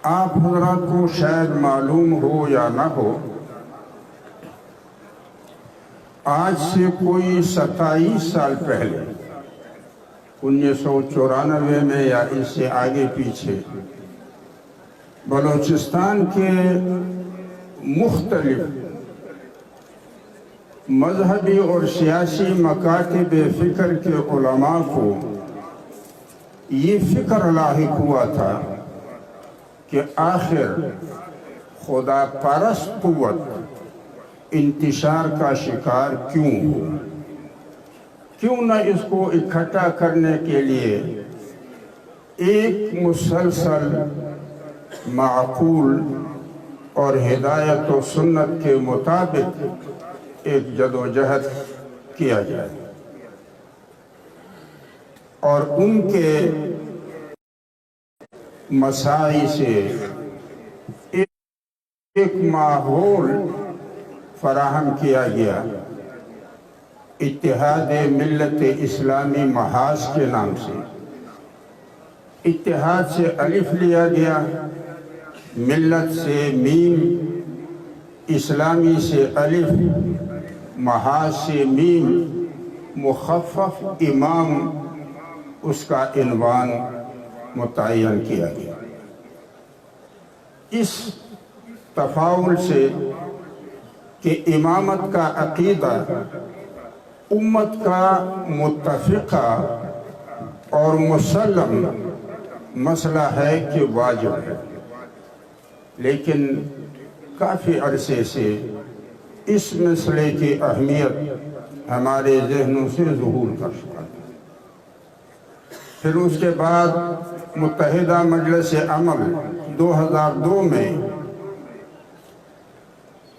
آپ حضرات کو شاید معلوم ہو یا نہ ہو، آج سے کوئی 27 سال پہلے 1994 میں یا اس سے آگے پیچھے بلوچستان کے مختلف مذہبی اور سیاسی مکاتب فکر کے علماء کو یہ فکر لاحق ہوا تھا کہ آخر خدا پرست قوت انتشار کا شکار کیوں ہو، کیوں نہ اس کو اکٹھا کرنے کے لیے ایک مسلسل معقول اور ہدایت و سنت کے مطابق ایک جدوجہد کیا جائے اور ان کے مساعی سے ایک ماحول فراہم کیا گیا اتحاد ملت اسلامی محاذ کے نام سے۔ اتحاد سے الف لیا گیا، ملت سے میم، اسلامی سے الف، محاذ سے میم، مخفف امام اس کا عنوان متعین کیا گیا۔ اس تفاعل سے کہ امامت کا عقیدہ امت کا متفقہ اور مسلم مسئلہ ہے کہ واجب ہے، لیکن کافی عرصے سے اس مسئلے کی اہمیت ہمارے ذہنوں سے ظہور کر چکا ہے۔ پھر اس کے بعد متحدہ مجلس عمل 2002 میں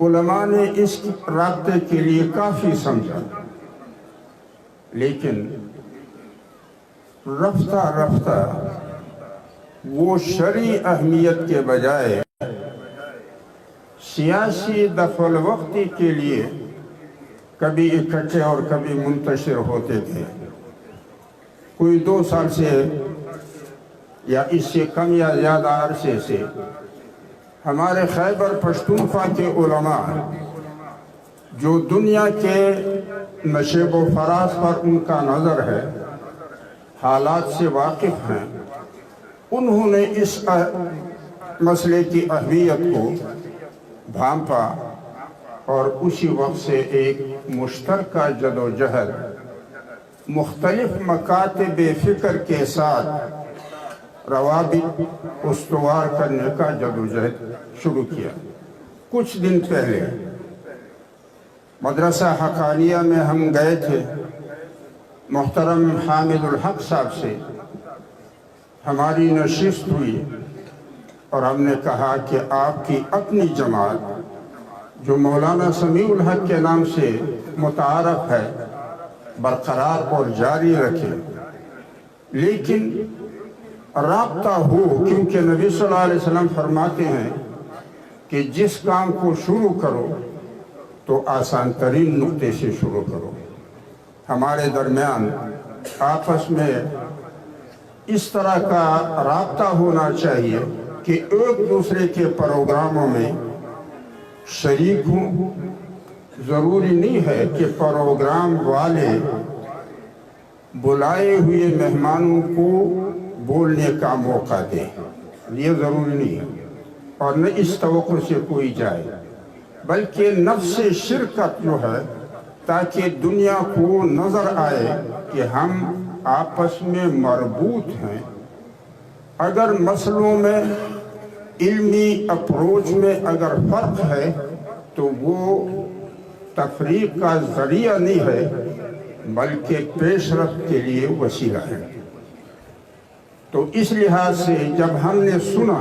علماء نے اس رابطے کے لیے کافی سمجھا، لیکن رفتہ رفتہ وہ شرعی اہمیت کے بجائے سیاسی دفع الوقتی کے لیے کبھی اکٹھے اور کبھی منتشر ہوتے تھے۔ کوئی 2 سال سے یا اس سے کم یا زیادہ عرصے سے ہمارے خیبر پختونخوا کے علماء جو دنیا کے نشیب و فراز پر ان کا نظر ہے، حالات سے واقف ہیں، انہوں نے اس مسئلے کی اہمیت کو بھانپا اور اسی وقت سے ایک مشترکہ جدوجہد مختلف مکاتب فکر کے ساتھ روابط استوار کرنے کا جدوجہد شروع کیا۔ کچھ دن پہلے مدرسہ حقانیہ میں ہم گئے تھے، محترم حامد الحق صاحب سے ہماری نشست ہوئی اور ہم نے کہا کہ آپ کی اپنی جماعت جو مولانا سمیع الحق کے نام سے متعارف ہے برقرار اور جاری رکھے، لیکن رابطہ ہو، کیونکہ نبی صلی اللہ علیہ وسلم فرماتے ہیں کہ جس کام کو شروع کرو تو آسان ترین نقطے سے شروع کرو۔ ہمارے درمیان آپس میں اس طرح کا رابطہ ہونا چاہیے کہ ایک دوسرے کے پروگراموں میں شریک ہوں۔ ضروری نہیں ہے کہ پروگرام والے بلائے ہوئے مہمانوں کو بولنے کا موقع دیں، یہ ضروری نہیں ہے، اور نہ اس توقع سے کوئی جائے، بلکہ نفس شرکت جو ہے تاکہ دنیا کو نظر آئے کہ ہم آپس میں مربوط ہیں۔ اگر مسئلوں میں علمی اپروچ میں اگر فرق ہے تو وہ تفریق کا ذریعہ نہیں ہے بلکہ پیش رفت کے لیے وسیلہ ہے۔ تو اس لحاظ سے جب ہم نے سنا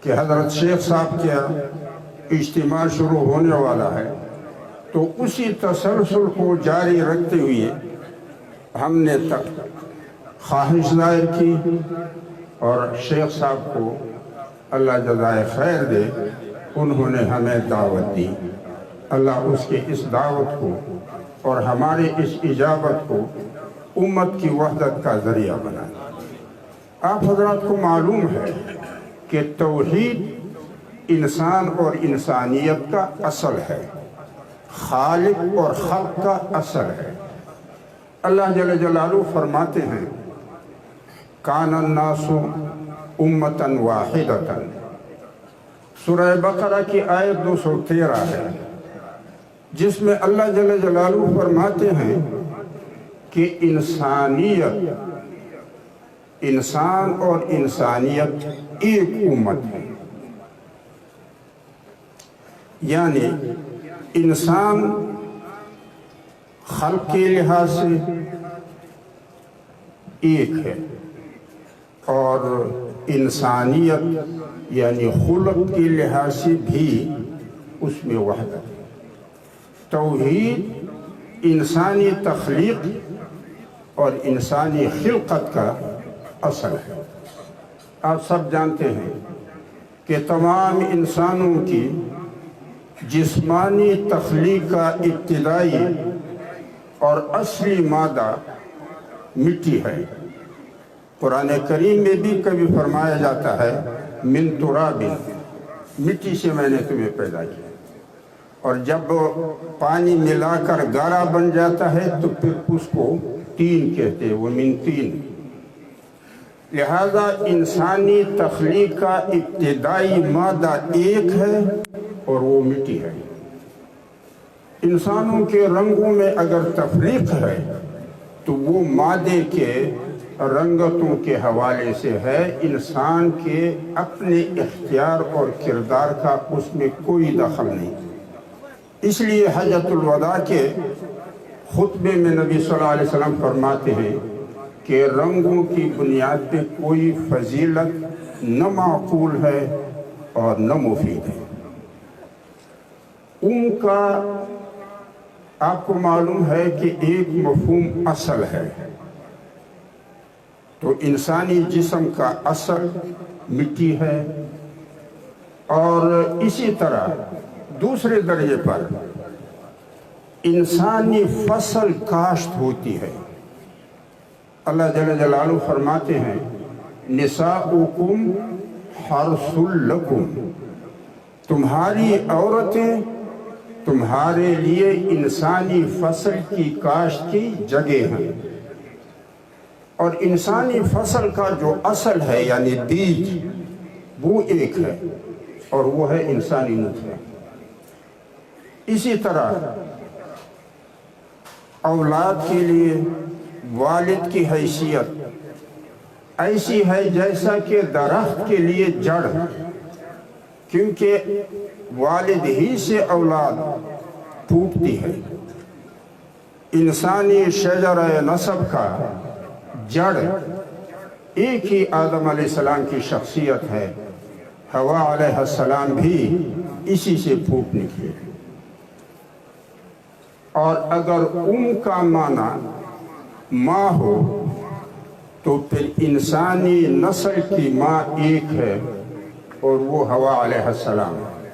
کہ حضرت شیخ صاحب کا اجتماع شروع ہونے والا ہے تو اسی تسلسل کو جاری رکھتے ہوئے ہم نے خواہش ظاہر کی اور شیخ صاحب کو اللہ جزائے خیر دے، انہوں نے ہمیں دعوت دی۔ اللہ اس کے اس دعوت کو اور ہمارے اس اجابت کو امت کی وحدت کا ذریعہ بنائے۔ آپ حضرات کو معلوم ہے کہ توحید انسان اور انسانیت کا اصل ہے، خالق اور خلق کا اصل ہے۔ اللہ جل جلالہ فرماتے ہیں کان الناس امتا واحدتا، سورہ بقرہ کی آیت 213 ہے، جس میں اللہ جل جلالہ فرماتے ہیں کہ انسان اور انسانیت ایک امت ہے، یعنی انسان خلق کے لحاظ سے ایک ہے اور انسانیت یعنی خلق کے لحاظ سے بھی اس میں وحدت ہے۔ توحید انسانی تخلیق اور انسانی خلقت کا اصل ہے۔ آپ سب جانتے ہیں کہ تمام انسانوں کی جسمانی تخلیق کا ابتدائی اور اصلی مادہ مٹی ہے۔ قرآن کریم میں بھی کبھی فرمایا جاتا ہے من تراب، مٹی سے میں نے تمہیں پیدا کیا، اور جب پانی ملا کر گارا بن جاتا ہے تو پھر اس کو تین کہتے ہیں، وہ من تین۔ لہذا انسانی تخلیق کا ابتدائی مادہ ایک ہے اور وہ مٹی ہے۔ انسانوں کے رنگوں میں اگر تفریق ہے تو وہ مادے کے رنگتوں کے حوالے سے ہے، انسان کے اپنے اختیار اور کردار کا اس میں کوئی دخل نہیں۔ اس لیے حجۃ الوداع کے خطبے میں نبی صلی اللہ علیہ وسلم فرماتے ہیں کہ رنگوں کی بنیاد پہ کوئی فضیلت نہ معقول ہے اور نہ مفید ہے۔ ان کا آپ کو معلوم ہے کہ ایک مفہوم اصل ہے، تو انسانی جسم کا اصل مٹی ہے، اور اسی طرح دوسرے درجے پر انسانی فصل کاشت ہوتی ہے۔ اللہ جل جلالہ فرماتے ہیں نساؤکم حرث لکم، تمہاری عورتیں تمہارے لیے انسانی فصل کی کاشت کی جگہ ہیں، اور انسانی فصل کا جو اصل ہے یعنی بیج وہ ایک ہے اور وہ ہے انسانی نطفہ۔ اسی طرح اولاد کے لیے والد کی حیثیت ایسی ہے جیسا کہ درخت کے لیے جڑ، کیونکہ والد ہی سے اولاد پھوٹتی ہے۔ انسانی شجرہ نسب کا جڑ ایک ہی آدم علیہ السلام کی شخصیت ہے، حوا علیہ السلام بھی اسی سے پھوٹ نکلی۔ اور اگر کا معنی ماں ہو تو پھر انسانی نسل کی ماں ایک ہے اور وہ حوا علیہ السلام ہے،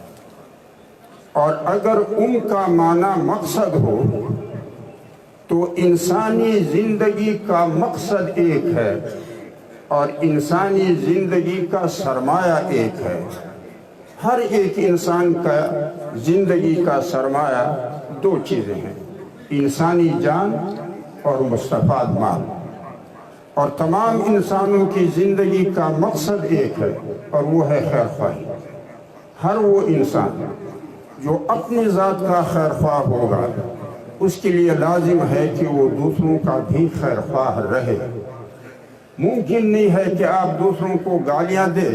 اور اگر کا معنی مقصد ہو تو انسانی زندگی کا مقصد ایک ہے اور انسانی زندگی کا سرمایہ ایک ہے۔ ہر ایک انسان کا زندگی کا سرمایہ دو چیزیں ہیں، انسانی جان اور مستفاد مال، اور تمام انسانوں کی زندگی کا مقصد ایک ہے اور وہ ہے خیر خواہی۔ ہر وہ انسان جو اپنی ذات کا خیر خواہ ہوگا اس کے لیے لازم ہے کہ وہ دوسروں کا بھی خیر خواہ رہے۔ ممکن نہیں ہے کہ آپ دوسروں کو گالیاں دے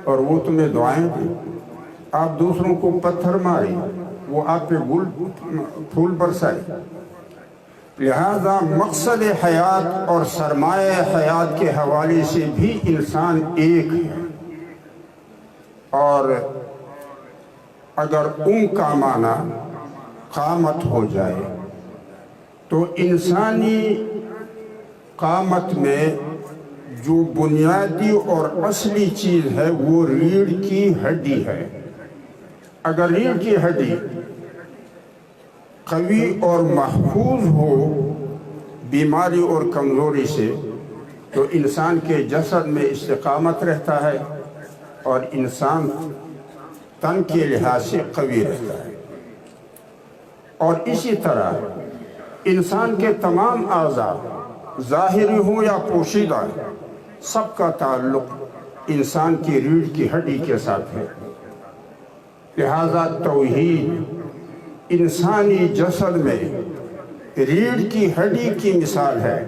اور وہ تمہیں دعائیں دے، آپ دوسروں کو پتھر مارے وہ آپ پہ پھول برسائے۔ لہذا مقصد حیات اور سرمایہ حیات کے حوالے سے بھی انسان ایک ہے، اور اگر کا معنی قامت ہو جائے تو انسانی قامت میں جو بنیادی اور اصلی چیز ہے وہ ریڑھ کی ہڈی ہے۔ اگر ریڑھ کی ہڈی قوی اور محفوظ ہو بیماری اور کمزوری سے تو انسان کے جسد میں استقامت رہتا ہے، اور انسان تن کے لحاظ سے قوی رہتا ہے۔ اور اسی طرح انسان کے تمام اعضاء ظاہری ہوں یا پوشیدہ سب کا تعلق انسان کی ریڑھ کی ہڈی کے ساتھ ہے۔ لہذا توحید انسانی جسد میں ریڑھ کی ہڈی کی مثال ہے۔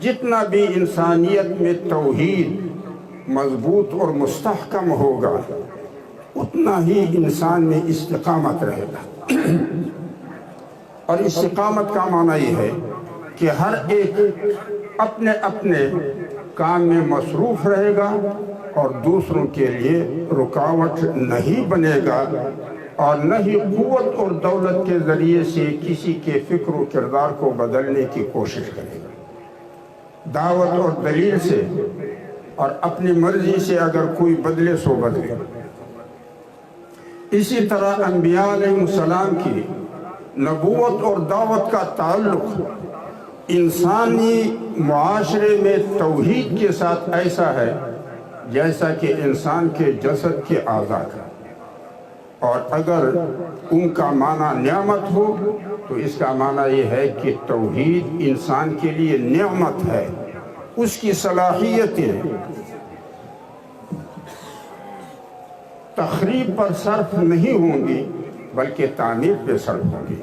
جتنا بھی انسانیت میں توحید مضبوط اور مستحکم ہوگا اتنا ہی انسان میں استقامت رہے گا۔ اور استقامت کا معنی یہ ہے کہ ہر ایک اپنے اپنے کام میں مصروف رہے گا اور دوسروں کے لیے رکاوٹ نہیں بنے گا، اور نہ ہی قوت اور دولت کے ذریعے سے کسی کے فکر و کردار کو بدلنے کی کوشش کرے گا۔ دعوت اور دلیل سے اور اپنی مرضی سے اگر کوئی بدلے سو بدلے۔ اسی طرح انبیاء علیہ السلام کی نبوت اور دعوت کا تعلق انسانی معاشرے میں توحید کے ساتھ ایسا ہے جیسا کہ انسان کے جسد کے اعضاء کا۔ اور اگر ان کا معنی نعمت ہو تو اس کا معنی یہ ہے کہ توحید انسان کے لیے نعمت ہے، اس کی صلاحیتیں تخریب پر صرف نہیں ہوں گی بلکہ تعمیر پہ صرف ہوں گی۔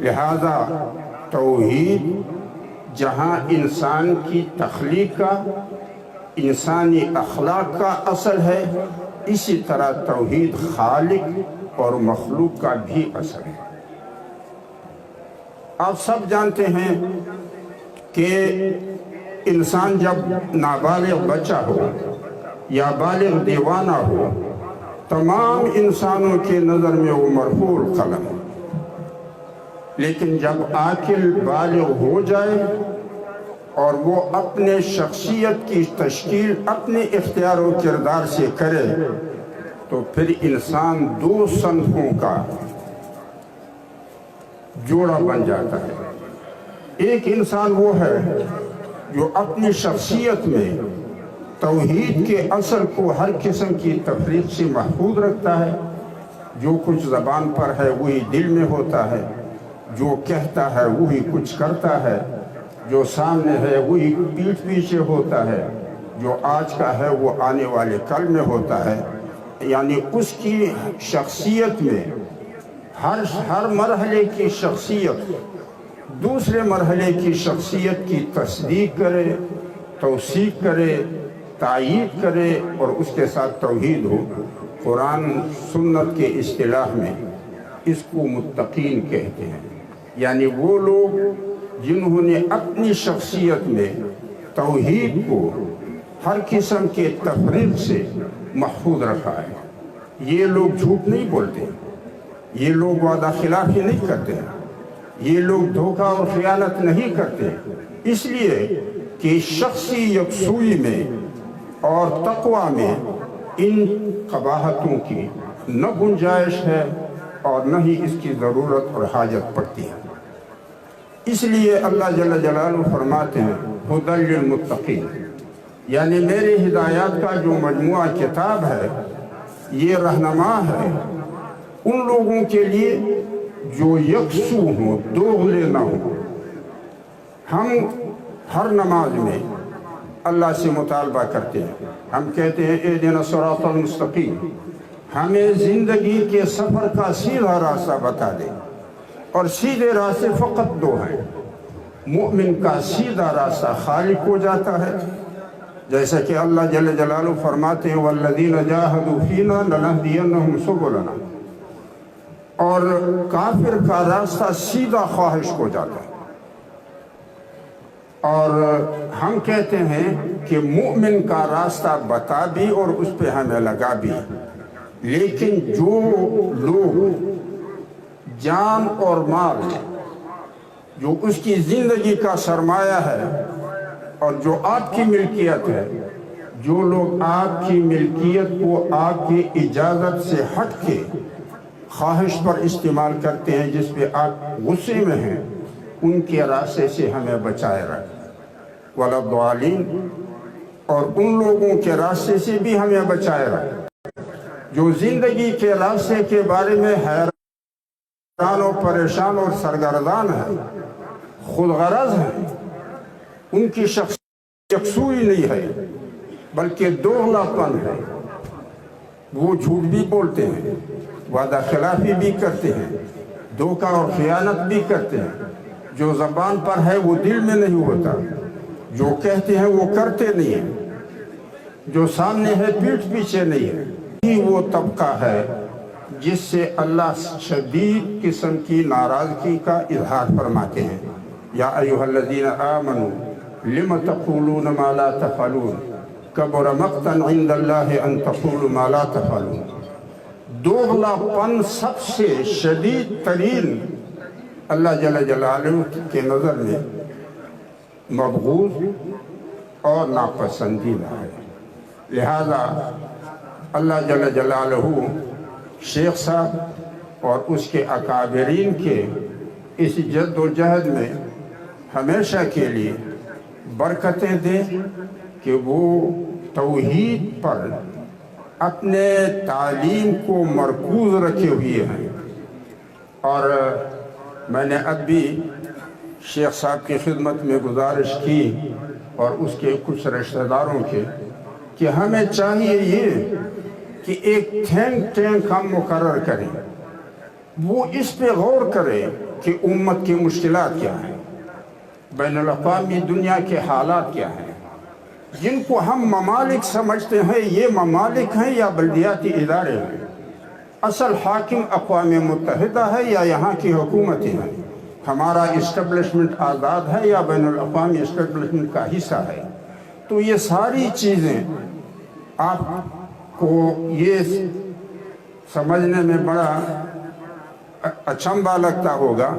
لہذا توحید جہاں انسان کی تخلیق کا، انسانی اخلاق کا اصل ہے، اسی طرح توحید خالق اور مخلوق کا بھی اصل ہے۔ آپ سب جانتے ہیں کہ انسان جب نابالغ بچہ ہو یا بالغ دیوانہ ہو، تمام انسانوں کے نظر میں وہ مرفوع القلم ہے، لیکن جب عاقل بالغ ہو جائے اور وہ اپنے شخصیت کی تشکیل اپنے اختیار و کردار سے کرے تو پھر انسان دو صنفوں کا جوڑا بن جاتا ہے۔ ایک انسان وہ ہے جو اپنی شخصیت میں توحید کے اصل کو ہر قسم کی تفریق سے محفوظ رکھتا ہے، جو کچھ زبان پر ہے وہی دل میں ہوتا ہے، جو کہتا ہے وہی کچھ کرتا ہے، جو سامنے ہے وہی پیٹھ پیچھے ہوتا ہے، جو آج کا ہے وہ آنے والے کل میں ہوتا ہے۔ یعنی اس کی شخصیت میں ہر مرحلے کی شخصیت دوسرے مرحلے کی شخصیت کی تصدیق کرے، توثیق کرے، تائید کرے اور اس کے ساتھ توحید ہو۔ قرآن سنت کے اصطلاح میں اس کو متقین کہتے ہیں، یعنی وہ لوگ جنہوں نے اپنی شخصیت میں توحید کو ہر قسم کے تفریق سے محفوظ رکھا ہے۔ یہ لوگ جھوٹ نہیں بولتے، یہ لوگ وعدہ خلافی نہیں کرتے، یہ لوگ دھوکہ اور خیانت نہیں کرتے، اس لیے کہ شخصی یکسوئی میں اور تقوی میں ان قباحتوں کی نہ گنجائش ہے اور نہ ہی اس کی ضرورت اور حاجت پڑتی ہے۔ اس لیے اللہ جل جلالہ فرماتے ہیں ھدی للمتقین، یعنی میرے ہدایات کا جو مجموعہ کتاب ہے یہ رہنما ہے ان لوگوں کے لیے جو یکسو ہوں، دوغلے نہ ہوں۔ ہم ہر نماز میں اللہ سے مطالبہ کرتے ہیں، ہم کہتے ہیں اہدنا الصراط المستقیم، ہمیں زندگی کے سفر کا سیدھا راستہ بتا دے۔ اور سیدھے راستے فقط دو ہیں، مومن کا سیدھا راستہ خالق ہو جاتا ہے، جیسا کہ اللہ جل جلالہ فرماتے ہیں والذین جاہدوا فینا لنہدینہم سبلنا، اور کافر کا راستہ سیدھا خواہش ہو جاتا ہے۔ اور ہم کہتے ہیں کہ مومن کا راستہ بتا بھی اور اس پہ ہمیں لگا بھی، لیکن جو لوگ جان اور مال جو اس کی زندگی کا سرمایہ ہے اور جو آپ کی ملکیت ہے، جو لوگ آپ کی ملکیت کو آپ کی اجازت سے ہٹ کے خواہش پر استعمال کرتے ہیں، جس پہ آپ غصے میں ہیں، ان کے راستے سے ہمیں بچائے رکھیں وَلَا الضَّالِينَ، اور ان لوگوں کے راستے سے بھی ہمیں بچائے رکھیں۔ جو زندگی کے راستے کے بارے میں حیران و پریشان اور سرگردان ہے، خود غرض ہے، ان کی شخصیت یکسوئی نہیں ہے بلکہ دوغلا پن ہے۔ وہ جھوٹ بھی بولتے ہیں، وعدہ خلافی بھی کرتے ہیں، دھوکہ اور خیانت بھی کرتے ہیں۔ جو زبان پر ہے وہ دل میں نہیں ہوتا، جو کہتے ہیں وہ کرتے نہیں ہیں، جو سامنے ہے پیٹھ پیچھے نہیں ہے۔ یہی وہ طبقہ ہے جس سے اللہ شدید قسم کی ناراضگی کا اظہار فرماتے ہیں۔ یا ایھا الذین آمنوا لم تقولون ما لا تفعلون کبر مقتا عند اللہ ان تقولوا ما لا تفعلون۔ دوغلا پن سب سے شدید ترین اللہ جل جلالہ کے نظر میں مبغوض اور ناپسندیدہ ہے۔ لہذا اللہ جل جلالہ شیخ صاحب اور اس کے اکابرین کے اس جد و جہد میں ہمیشہ کے لیے برکتیں دیں کہ وہ توحید پر اپنے تعلیم کو مرکوز رکھے ہوئے ہیں۔ اور میں نے اب بھی شیخ صاحب کی خدمت میں گزارش کی اور اس کے کچھ رشتہ داروں کے کہ ہمیں چاہیے یہ کہ ایک تھنک ٹینک ہم مقرر کریں، وہ اس پہ غور کرے کہ امت کی مشکلات کیا ہیں، بین الاقوامی دنیا کے حالات کیا ہیں، جن کو ہم ممالک سمجھتے ہیں یہ ممالک ہیں یا بلدیاتی ادارے ہیں، اصل حاکم اقوام متحدہ ہے یا یہاں کی حکومتیں ہیں، ہمارا اسٹیبلشمنٹ آزاد ہے یا بین الاقوامی اسٹیبلشمنٹ کا حصہ ہے۔ تو یہ ساری چیزیں آپ کو یہ سمجھنے میں بڑا اچنبھا لگتا ہوگا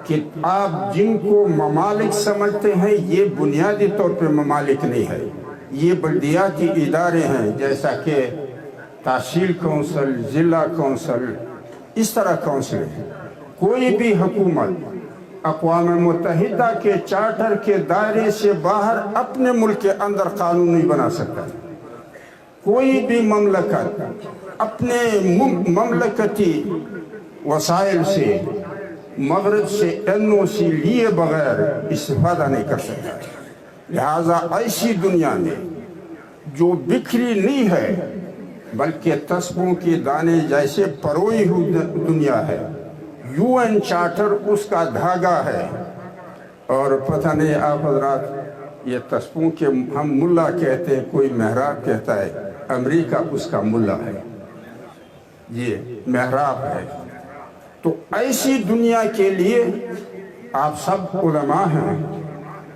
کہ آپ جن کو ممالک سمجھتے ہیں یہ بنیادی طور پہ ممالک نہیں ہے، یہ بلدیاتی ادارے ہیں، جیسا کہ تحصیل کونسل، ضلع کونسل، اس طرح کونسل ہے۔ کوئی بھی حکومت اقوام متحدہ کے چارٹر کے دائرے سے باہر اپنے ملک کے اندر قانون نہیں بنا سکتا۔ کوئی بھی مملکت اپنے مملکتی وسائل سے مغرب سے NOC لیے بغیر استفادہ نہیں کر سکتا۔ لہٰذا ایسی دنیا میں جو بکھری نہیں ہے بلکہ تسبوں کے دانے جیسے پروئی ہوئی دنیا ہے، UN چارٹر اس کا دھاگا ہے۔ اور پتہ نہیں آپ حضرات یہ تسبوں کے ہم ملا کہتے ہیں، کوئی محراب کہتا ہے، امریکہ اس کا ملا ہے، یہ محراب ہے۔ تو ایسی دنیا کے لیے آپ سب علماء ہیں،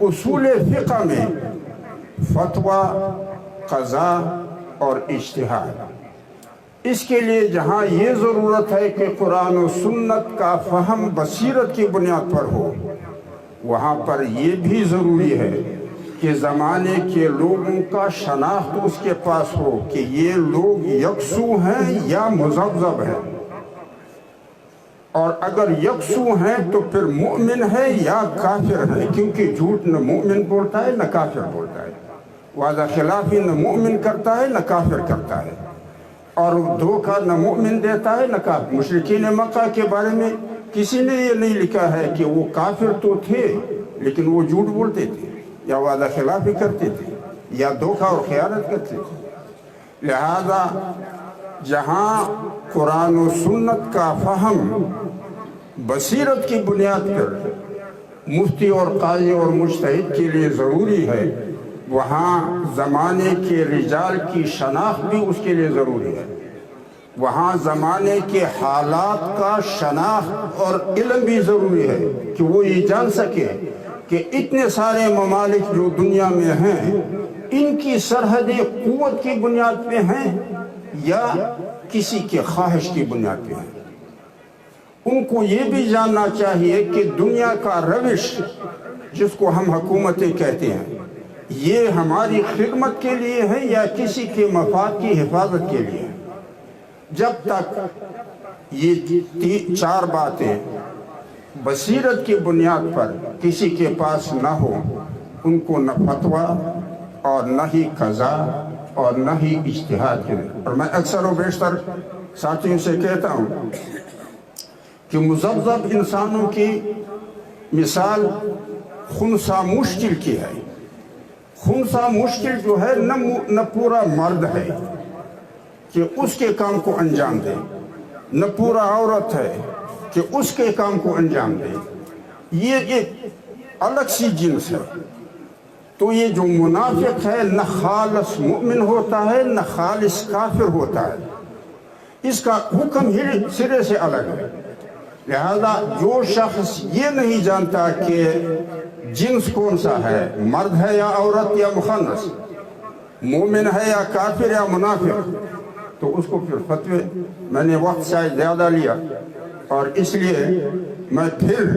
اصول فقہ میں فتویٰ، قضاء اور اجتہاد، اس کے لیے جہاں یہ ضرورت ہے کہ قرآن و سنت کا فہم بصیرت کی بنیاد پر ہو، وہاں پر یہ بھی ضروری ہے کہ زمانے کے لوگوں کا شناخت اس کے پاس ہو کہ یہ لوگ یکسو ہیں یا مذبذب ہیں، اور اگر یکسو ہیں تو پھر مؤمن ہے یا کافر ہے، کیونکہ جھوٹ نہ مؤمن بولتا ہے نہ کافر بولتا ہے، وعدہ خلافی نہ مؤمن کرتا ہے نہ کافر کرتا ہے، اور دھوکہ نہ مؤمن دیتا ہے نہ کافر۔ مشرکین مکہ کے بارے میں کسی نے یہ نہیں لکھا ہے کہ وہ کافر تو تھے لیکن وہ جھوٹ بولتے تھے یا وعدہ خلافی کرتے تھے یا دھوکہ اور خیانت کرتے تھے۔ لہذا جہاں قرآن و سنت کا فہم بصیرت کی بنیاد پر مفتی اور قاضی اور مجتہد کے لیے ضروری ہے، وہاں زمانے کے رجال کی شناخت بھی اس کے لیے ضروری ہے، وہاں زمانے کے حالات کا شناخت اور علم بھی ضروری ہے کہ وہ یہ جان سکے کہ اتنے سارے ممالک جو دنیا میں ہیں ان کی سرحدیں قوت کی بنیاد پہ ہیں یا کسی کے خواہش کی بنیاد پہ ہیں۔ ان کو یہ بھی جاننا چاہیے کہ دنیا کا روش جس کو ہم حکومتیں کہتے ہیں یہ ہماری خدمت کے لیے ہے یا کسی کے مفاد کی حفاظت کے لیے ہے۔ جب تک یہ چار باتیں بصیرت کی بنیاد پر کسی کے پاس نہ ہو، ان کو نہ فتویٰ اور نہ ہی قضاء اور نہ ہی اجتہاد کے لیے. اور میں اکثر و بیشتر ساتھیوں سے کہتا ہوں کہ مذبذب انسانوں کی مثال خنثی مشکل کی ہے. خنثی مشکل جو ہے نہ پورا مرد ہے کہ اس کے کام کو انجام دے، نہ پورا عورت ہے کہ اس کے کام کو انجام دے. یہ ایک الگ سی جنس ہے. تو یہ جو منافق ہے نہ خالص مؤمن ہوتا ہے نہ خالص کافر ہوتا ہے. اس کا حکم ہی سرے سے الگ ہے. لہذا جو شخص یہ نہیں جانتا کہ جنس کون سا ہے، مرد ہے یا عورت یا مخنث، مومن ہے یا کافر یا منافق، تو اس کو پھر فتوے، میں نے وقت شاید زیادہ لیا اور اس لیے میں پھر